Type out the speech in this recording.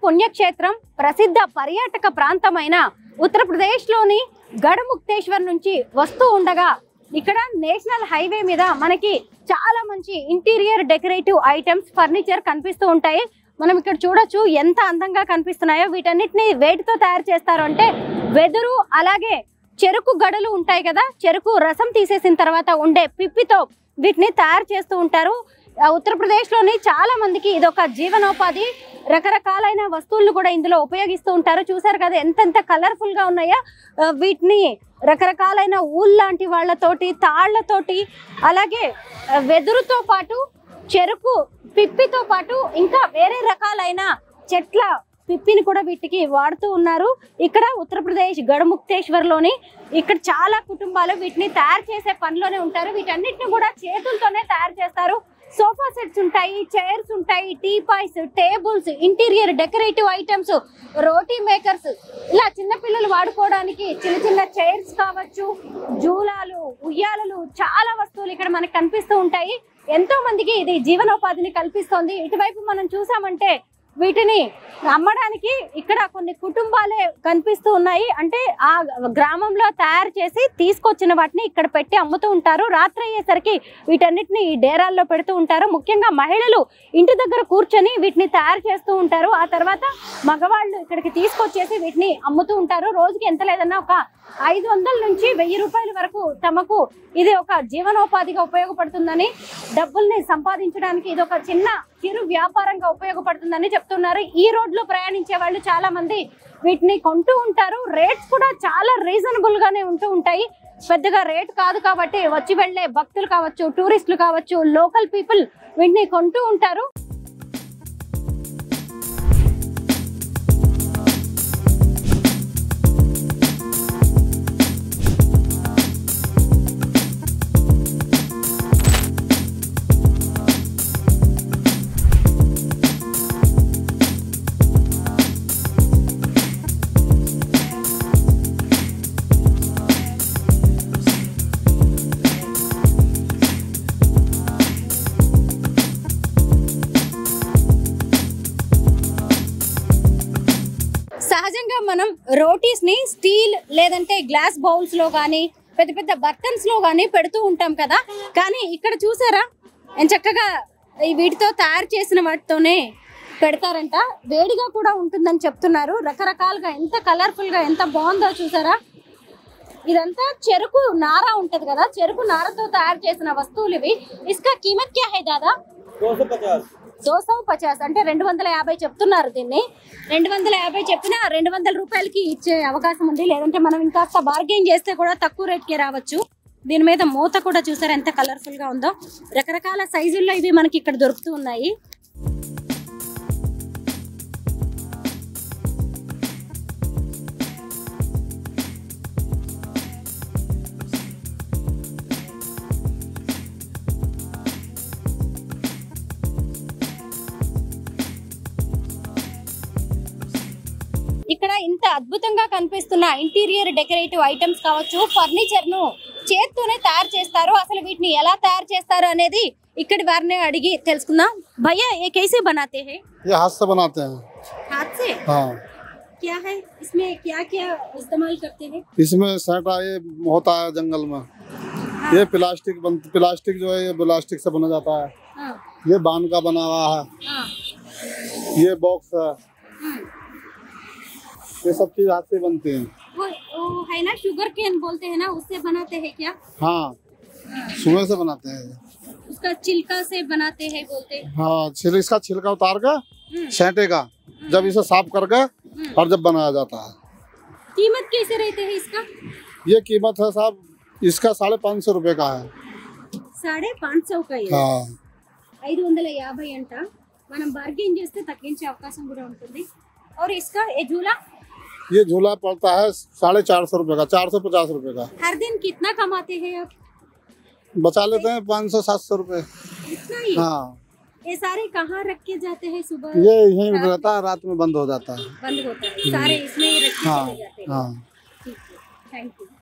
పుణ్యక్షేత్రం ప్రసిద్ధ పర్యాటక ప్రాంతమైన ఉత్తరప్రదేశ్ లోని గఢముక్తేశ్వర్ నుంచి వస్తూ ఉండగా ఇక్కడ నేషనల్ హైవే మీద మనకి చాలా మంచి ఇంటీరియర్ డెకరేటివ్ ఐటమ్స్ ఫర్నిచర్ కనిపిస్తూ ఉంటాయి. మనం ఇక్కడ చూడొచ్చు ఎంత అందంగా కనిపిస్తున్నాయో. వీటన్నిటిని వేటితో తయారు చేస్తారు అంటే వెదురు అలాగే చెరుకు గడలు ఉంటాయి కదా, చెరుకు రసం తీసేసిన తర్వాత ఉండే పిప్పితో వీటిని తయారు చేస్తూ ఉంటారు. ఉత్తరప్రదేశ్ లోని చాలా మందికి ఇదొక జీవనోపాధి. రకరకాలైన వస్తువులను కూడా ఇందులో ఉపయోగిస్తూ ఉంటారు. చూసారు కదా ఎంతెంత కలర్ఫుల్ గా ఉన్నాయో. వీటిని రకరకాలైన ఊల్ లాంటి వాళ్ళతోటి, తాళ్లతోటి, అలాగే వెదురుతో పాటు చెరుకు పిప్పితో పాటు ఇంకా వేరే రకాలైన చెట్ల పిప్పిని కూడా వీటికి వాడుతూ ఉన్నారు. ఇక్కడ ఉత్తరప్రదేశ్ గఢముక్తేశ్వర్ లోని ఇక్కడ చాలా కుటుంబాలు వీటిని తయారు చేసే పనిలోనే ఉంటారు. వీటన్నిటిని కూడా చేతులతోనే తయారు చేస్తారు. సోఫా సెట్స్ ఉంటాయి, చైర్స్ ఉంటాయి, టీపాయ్స్, టేబుల్స్, ఇంటీరియర్ డెకరేటివ్ ఐటమ్స్, రోటీ మేకర్స్, ఇలా చిన్నపిల్లలు వాడుకోవడానికి చిన్న చిన్న చైర్స్ కావచ్చు, జూలాలు, ఉయ్యాలలు, చాలా వస్తువులు ఇక్కడ మనకు కనిపిస్తూ ఉంటాయి. ఎంతో మందికి ఇది జీవనోపాధిని కల్పిస్తోంది. ఇటువైపు మనం చూసామంటే వీటిని అమ్మడానికి ఇక్కడ కొన్ని కుటుంబాలే కనిపిస్తూ ఉన్నాయి. అంటే ఆ గ్రామంలో తయారు చేసి తీసుకొచ్చిన వాటిని ఇక్కడ పెట్టి అమ్ముతూ ఉంటారు. రాత్రి అయ్యేసరికి వీటన్నిటిని ఈ డేరాల్లో పెడుతూ ఉంటారు. ముఖ్యంగా మహిళలు ఇంటి దగ్గర కూర్చొని వీటిని తయారు చేస్తూ ఉంటారు. ఆ తర్వాత మగవాళ్ళు ఇక్కడికి తీసుకొచ్చేసి వీటిని అమ్ముతూ ఉంటారు. రోజుకి ఎంత లేదన్నా ఒక 500 నుంచి 1000 రూపాయల వరకు తమకు ఇది ఒక జీవనోపాధిగా ఉపయోగపడుతుందని, డబ్బుల్ని సంపాదించడానికి ఇది ఒక చిరు వ్యాపారంగా ఉపయోగపడుతుందని చెప్తున్నారు. ఈ రోడ్లో ప్రయాణించే వాళ్ళు చాలా మంది వీటిని కొంటూ ఉంటారు. రేట్స్ కూడా చాలా రీజనబుల్ గానే ఉంటూ ఉంటాయి. పెద్దగా రేట్ కాదు కాబట్టి వచ్చి వెళ్లే భక్తులు కావచ్చు, టూరిస్టులు కావచ్చు, లోకల్ పీపుల్ వీటిని కొంటూ ఉంటారు. సహజంగా మనం రోటీస్ ని స్టీల్ లేదంటే గ్లాస్ బౌల్స్ లో కానీ పెద్ద పెద్ద బర్తన్స్ లో కానీ పెడుతూ ఉంటాం కదా. కానీ ఇక్కడ చూసారా చక్కగా వీటితో తయారు చేసిన వాటితోనే పెడతారంట. వేడిగా కూడా ఉంటుందని చెప్తున్నారు. రకరకాలుగా ఎంత కలర్ఫుల్ గా ఎంత బాగుందో చూసారా. ఇదంతా చెరుకు నార ఉంటది కదా, చెరుకు నారతో తయారు చేసిన వస్తువులు ఇవి. ఇస్కా కీమత్ క్యా హై దాదా? 250 అంటే 250 చెప్తున్నారు. దీన్ని 250 చెప్పినా 200 రూపాయలకి ఇచ్చే అవకాశం ఉంది. లేదంటే మనం ఇంకాస్త బార్గెయిన్ చేస్తే కూడా తక్కువ రేట్కి రావచ్చు. దీని మీద మూత కూడా చూసారు ఎంత కలర్ఫుల్ గా ఉందో. రకరకాల సైజుల్లో ఇవి మనకి ఇక్కడ దొరుకుతూ ఉన్నాయి. ఇక్కడ ఇంత అద్భుతంగా కనిపిస్తున్న ఇంటీరియర్ డెకరేటివ్ ఐటమ్స్ కావచ్చు, ఫర్నిచర్ ను చేత్తోనే తయారు చేస్తారు. అసలు వీటిని ఎలా తయారు చేస్తారు అనేది ఇక్కడి వారిని అడిగి తెలుసుకుందాం. భయ్యా ये कैसे बनाते हैं? ये हाथ से बनाते हैं। हाथ से? हाँ। क्या है इसमें, क्या क्या इस्तेमाल करते हैं? इसमें साटा ये होता है जंगल में। हाँ। ये प्लास्टिक जो है ये प्लास्टिक से बना जाता है। हाँ। ये बान का बना हुआ है। हाँ। ये बॉक्स है। ये सब चीज हाथ से बनते हैं। वो है ना शुगर केन बोलते हैं ना, उससे बनाते हैं क्या? हाँ, सुबह से बनाते हैं। उसका छिलका से बनाते हैं बोलते हैं। हाँ, इसका छिलका उतार कर सेंटे का, जब इसे साफ करके और जब बनाया जाता है। कीमत कैसे रहते हैं इसका? ये कीमत है साहब इसका 550 रुपए का है। 550 का? हाँ। 550 अंट మనం బార్గెయిన్ చేస్తే తగ్గించే అవకాశం కూడా ఉంటుంది. और इसका ये झूला पड़ता है 450 रुपए का, 450 रुपए का। हर दिन कितना कमाते हैं आप? बचा लेते हैं 500-700 रुपए। इतना ही? हाँ। ये सारे कहाँ रख के जाते हैं सुबह? ये यहीं रहता है, रात में बंद हो जाता है। बंद होता है सारे इसमें ही रख के चले जाते हैं। हाँ। ठीक है, थैंक यू।